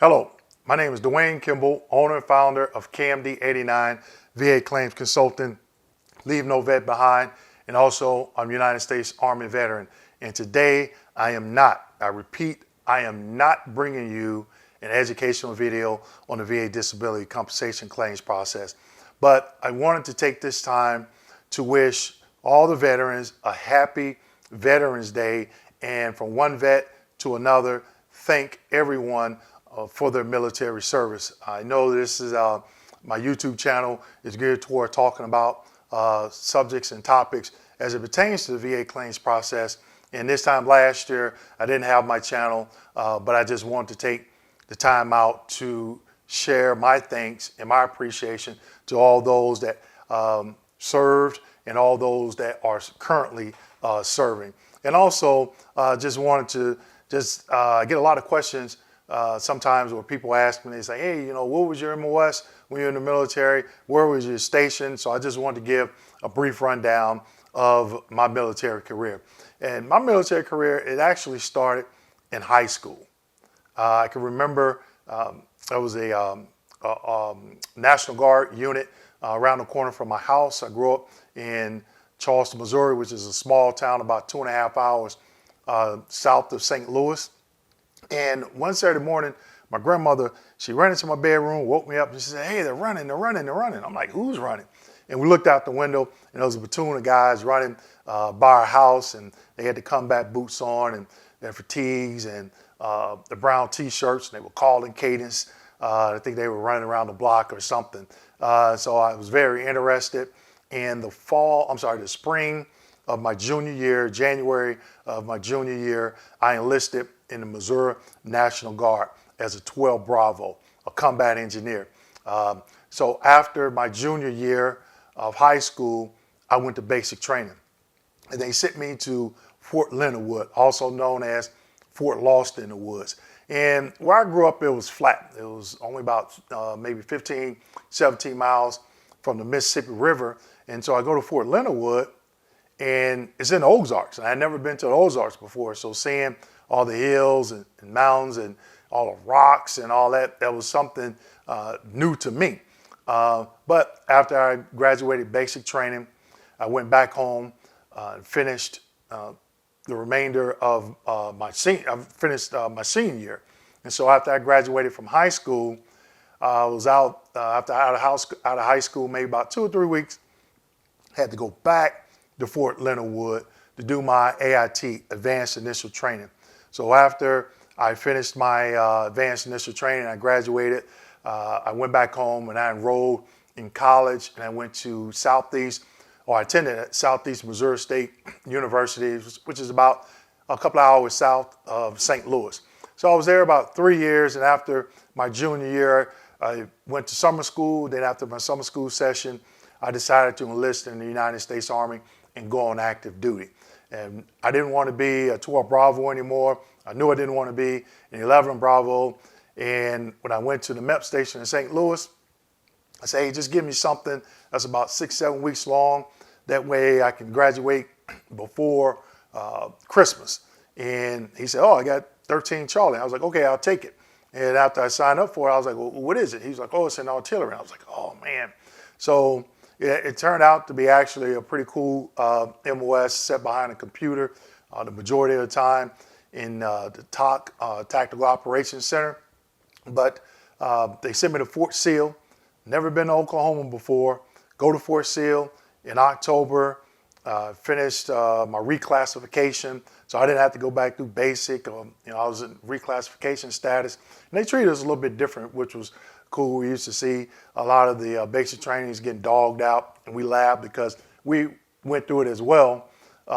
Hello, my name is Dwayne Kimball, owner and founder of KMD89 VA Claims Consulting, Leave No Vet Behind, and also I'm a United States Army veteran. And today I repeat, I am not bringing you an educational video on the VA disability compensation claims process, but I wanted to take this time to wish all the veterans a happy Veterans Day, and from one vet to another, thank everyone for their military service. I know this is my YouTube channel is geared toward talking about subjects and topics as it pertains to the VA claims process. And this time last year, I didn't have my channel, but I just wanted to take the time out to share my thanks and my appreciation to all those that served and all those that are currently serving. And also just wanted to get a lot of questions sometimes where people ask me, they say, hey, you know, what was your MOS when you were in the military? Where was your station? So I just wanted to give a brief rundown of my military career. And my military career, it actually started in high school. I can remember there was a National Guard unit around the corner from my house. I grew up in Charleston, Missouri, which is a small town about 2.5 hours south of St. Louis. And one Saturday morning, my grandmother, she ran into my bedroom, woke me up, and she said, hey, they're running. I'm like, who's running? And we looked out the window, and there was a platoon of guys running by our house, and they had the combat boots on and their fatigues and the brown T-shirts, and they were calling cadence. I think they were running around the block or something. So I was very interested. In the spring of my junior year, January of my junior year, I enlisted in the Missouri National Guard as a 12 Bravo, a combat engineer. So after my junior year of high school, I went to basic training. And they sent me to Fort Leonard Wood, also known as Fort Lost in the Woods. And where I grew up, it was flat. It was only about maybe 15, 17 miles from the Mississippi River. And so I go to Fort Leonard Wood, and it's in the Ozarks. And I had never been to the Ozarks before. So seeing all the hills and mountains and all the rocks and all that, that was something new to me. But after I graduated basic training, I went back home and finished the remainder of my senior year. And so after I graduated from high school, I was out of high school, maybe about 2 or 3 weeks, had to go back to Fort Leonard Wood to do my AIT, Advanced Initial Training. So after I finished my Advanced Initial Training, I graduated, I went back home and I enrolled in college, and I went to I attended at Southeast Missouri State University, which is about a couple of hours south of St. Louis. So I was there about 3 years, and after my junior year, I went to summer school. Then after my summer school session, I decided to enlist in the United States Army and go on active duty. And I didn't want to be a 12 Bravo anymore. I knew I didn't want to be an 11 Bravo. And when I went to the MEP station in St. Louis, I said, hey, just give me something that's about 6, 7 weeks long. That way I can graduate before Christmas. And he said, oh, I got 13 Charlie. I was like, okay, I'll take it. And after I signed up for it, I was like, well, what is it? He was like, oh, it's an artillery. I was like, oh, man. So it turned out to be actually a pretty cool MOS set behind a computer the majority of the time in the Tactical Operations Center. But they sent me to Fort Sill. Never been to Oklahoma before. Go to Fort Sill in October. Finished my reclassification, so I didn't have to go back through basic. I was in reclassification status, and they treated us a little bit different, which was cool. We used to see a lot of the basic trainings getting dogged out, and we laughed because we went through it as well.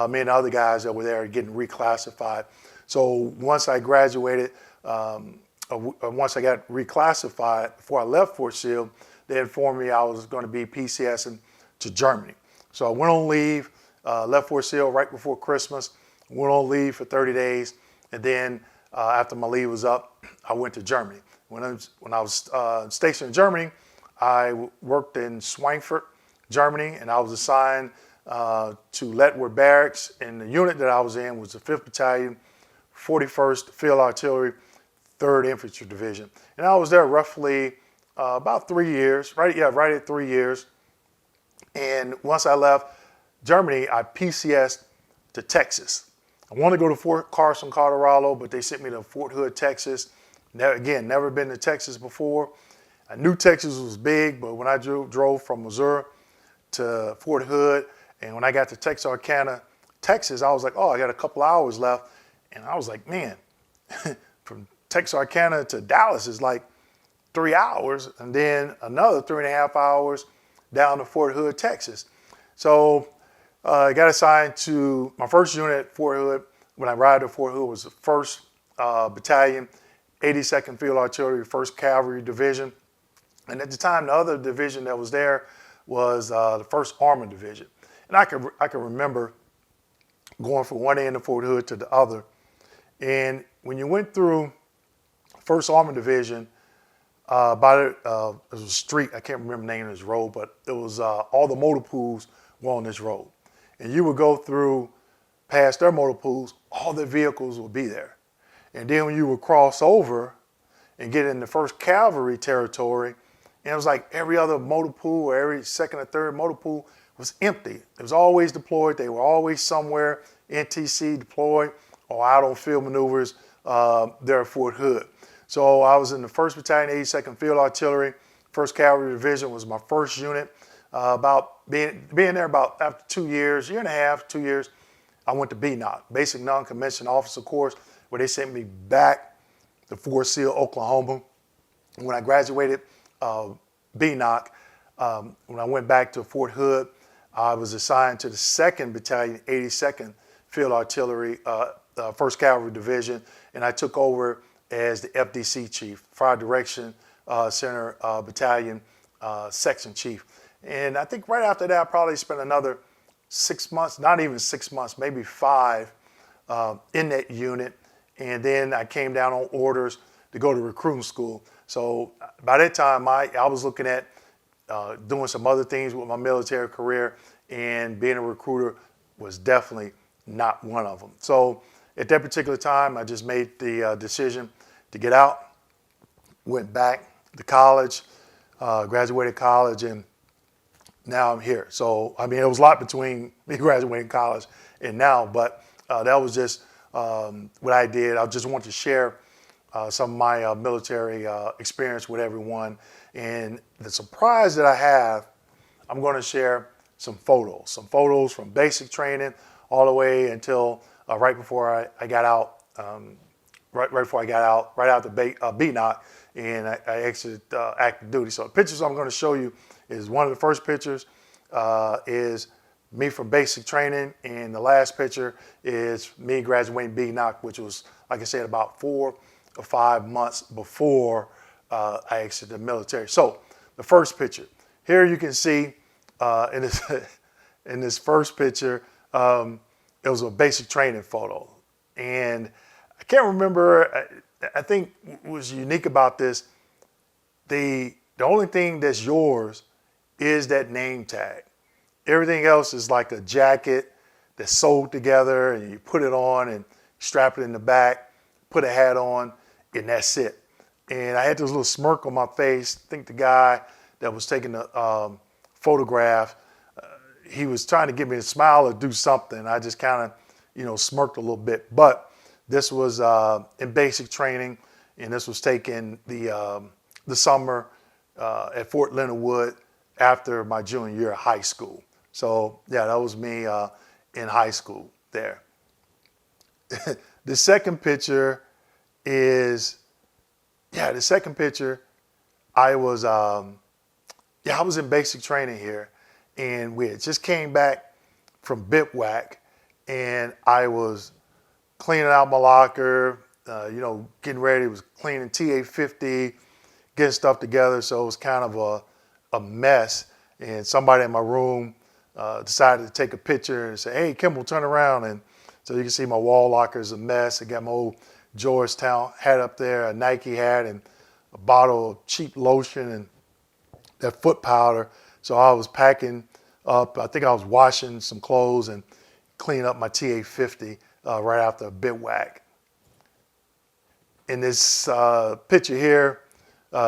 Me and the other guys that were there getting reclassified. So once I graduated, once I got reclassified, before I left Fort Sill, they informed me I was going to be PCSing to Germany. So I went on leave, left Fort Sill right before Christmas, went on leave for 30 days, and then after my leave was up, I went to Germany. When I was stationed in Germany, I worked in Schweinfurt, Germany, and I was assigned to Letward Barracks, and the unit that I was in was the 5th Battalion, 41st Field Artillery, 3rd Infantry Division. And I was there roughly about 3 years, right at 3 years. And once I left Germany, I PCS'd to Texas. I wanted to go to Fort Carson, Colorado, but they sent me to Fort Hood, Texas. Never been to Texas before. I knew Texas was big, but when I drove from Missouri to Fort Hood, and when I got to Texarkana, Texas, I was like, oh, I got a couple hours left. And I was like, man, from Texarkana to Dallas is like 3 hours, and then another 3.5 hours down to Fort Hood, Texas. So I got assigned to my first unit at Fort Hood. When I arrived at Fort Hood, was the 1st Battalion, 82nd Field Artillery, 1st Cavalry Division. And at the time, the other division that was there was the 1st Armored Division. And I can remember going from one end of Fort Hood to the other. And when you went through 1st Armored Division, it was a street, I can't remember the name of this road, but it was all the motor pools were on this road. And you would go through past their motor pools, all the vehicles would be there. And then when you would cross over and get in the 1st Cavalry territory, and it was like every other motor pool or every 2nd or 3rd motor pool was empty. It was always deployed. They were always somewhere, NTC deployed or out on field maneuvers there at Fort Hood. So I was in the 1st Battalion, 82nd Field Artillery. 1st Cavalry Division was my first unit. About being there about after 2 years, year and a half, 2 years, I went to BNOC, Basic Non-Commissioned Officer Course, where they sent me back to Fort Sill, Oklahoma. And when I graduated BNOC, when I went back to Fort Hood, I was assigned to the 2nd Battalion, 82nd Field Artillery, 1st Cavalry Division, and I took over as the FDC Chief, Fire Direction Center Battalion Section Chief. And I think right after that, I probably spent another 6 months, not even 6 months, maybe 5 in that unit. And then I came down on orders to go to recruiting school. So by that time, I was looking at doing some other things with my military career, and being a recruiter was definitely not one of them. So at that particular time, I just made the decision to get out, went back to college, graduated college, and now I'm here. So, I mean, it was a lot between me graduating college and now, but that was just what I did. I just wanted to share some of my military experience with everyone. And the surprise that I have, I'm going to share some photos from basic training all the way until right before I got out, right out the BNOC, and I exited active duty. So the pictures I'm going to show you is one of the first pictures is me from basic training, and the last picture is me graduating BNOC, which was, like I said, about 4 or 5 months before I exited the military. So the first picture, here you can see in this first picture, it was a basic training photo. And I can't remember, I think what was unique about this, the only thing that's yours is that name tag. Everything else is like a jacket that's sewed together, and you put it on and strap it in the back, put a hat on, and that's it. And I had this little smirk on my face. I think the guy that was taking the photograph, he was trying to get me to smile or do something. I just kind of, smirked a little bit. But this was in basic training, and this was taken the summer at Fort Leonard Wood after my junior year of high school. So yeah, that was me in high school there. The second picture is, I was in basic training here, and we had just came back from bivouac, and I was cleaning out my locker, getting ready. Was cleaning TA-50, getting stuff together. So it was kind of a mess. And somebody in my room decided to take a picture and say, "Hey, Kimball, turn around." And so you can see my wall locker is a mess. I got my old Georgetown hat up there, a Nike hat, and a bottle of cheap lotion and that foot powder. So I was packing up. I think I was washing some clothes and cleaning up my TA-50 right after a bivouac. in this picture here,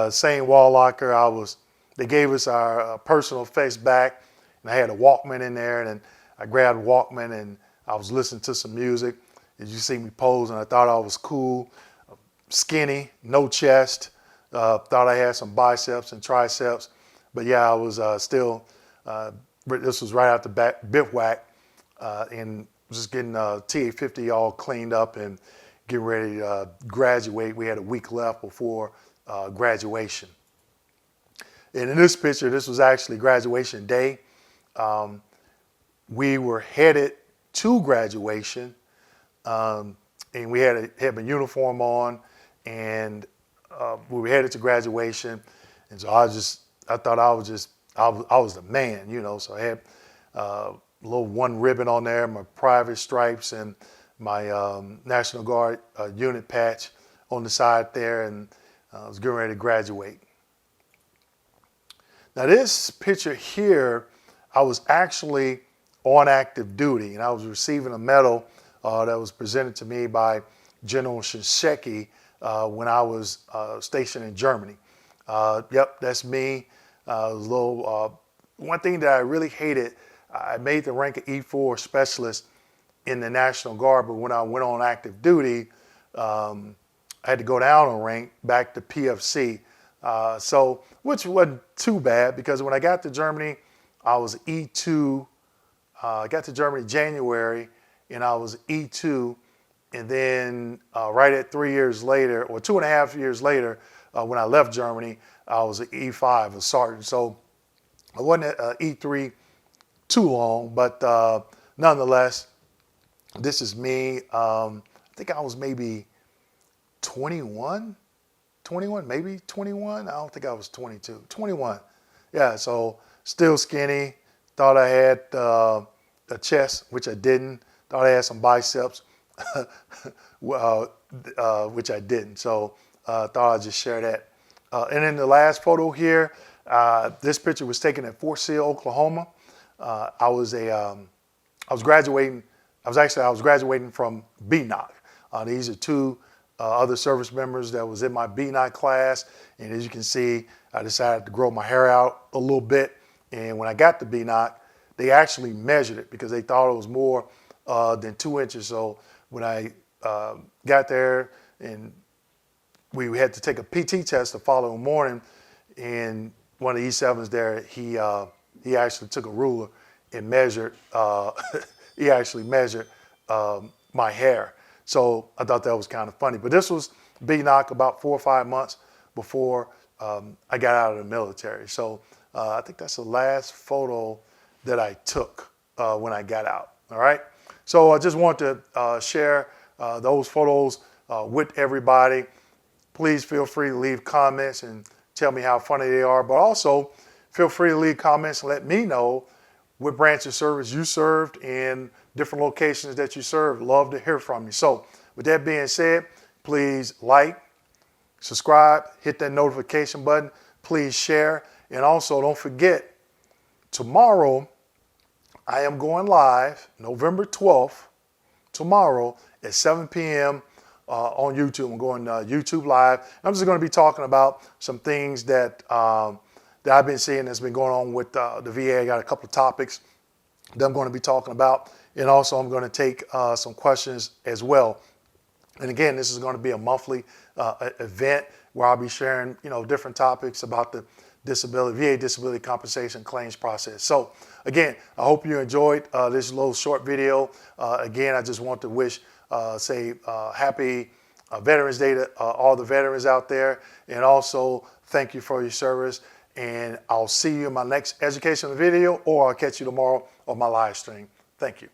same wall locker, they gave us our personal effects back, and I had a Walkman in there, and I grabbed a Walkman and I was listening to some music. As you see me pose, and I thought I was cool, skinny, no chest, thought I had some biceps and triceps, but yeah, I was still, this was right after bivouac, and just getting TA50 all cleaned up and getting ready to graduate. We had a week left before graduation. And in this picture, this was actually graduation day. We were headed to graduation, and we had my uniform on, and we were headed to graduation. And so I thought I was the man, you know. So I had a little one ribbon on there, my private stripes, and my National Guard unit patch on the side there, and I was getting ready to graduate. Now this picture here, I was actually on active duty, and I was receiving a medal that was presented to me by General Shinseki when I was stationed in Germany. Yep, that's me. One thing that I really hated, I made the rank of E4 specialist in the National Guard, but when I went on active duty, I had to go down a rank back to PFC. Which wasn't too bad, because when I got to Germany, I was E2. I got to Germany January, and I was E2. And then right at 3 years later, or 2.5 years later, when I left Germany, I was an E5, a sergeant. So I wasn't at E3 too long, but nonetheless, this is me. I think I was maybe 21, maybe 21. I don't think I was 22, 21. Yeah, so still skinny. Thought I had a chest, which I didn't. Thought I had some biceps, which I didn't. So thought I'd just share that. And then the last photo here, this picture was taken at Fort Sill, Oklahoma. I was graduating from BNOC. These are two other service members that was in my BNOC class. And as you can see, I decided to grow my hair out a little bit. And when I got to BNOC, they actually measured it because they thought it was more than 2 inches. So when I got there, and we had to take a PT test the following morning, and one of the E7s there, he actually took a ruler and measured, he actually measured my hair. So I thought that was kind of funny. But this was BNOC about 4 or 5 months before I got out of the military. So I think that's the last photo that I took when I got out. All right. So I just want to share those photos with everybody. Please feel free to leave comments and tell me how funny they are. But also feel free to leave comments and let me know what branch of service you served and different locations that you served. Love to hear from you. So with that being said, please like, subscribe, hit that notification button. Please share. And also don't forget, tomorrow I am going live, November 12th, tomorrow at 7 p.m. On YouTube. I'm going YouTube Live. I'm just going to be talking about some things that I've been seeing that's been going on with the VA. I got a couple of topics that I'm going to be talking about. And also I'm going to take some questions as well. And again, this is going to be a monthly event where I'll be sharing, different topics about the VA disability compensation claims process. So again, I hope you enjoyed this little short video. Again, I just want to wish, happy Veterans Day to all the veterans out there. And also thank you for your service. And I'll see you in my next educational video, or I'll catch you tomorrow on my live stream. Thank you.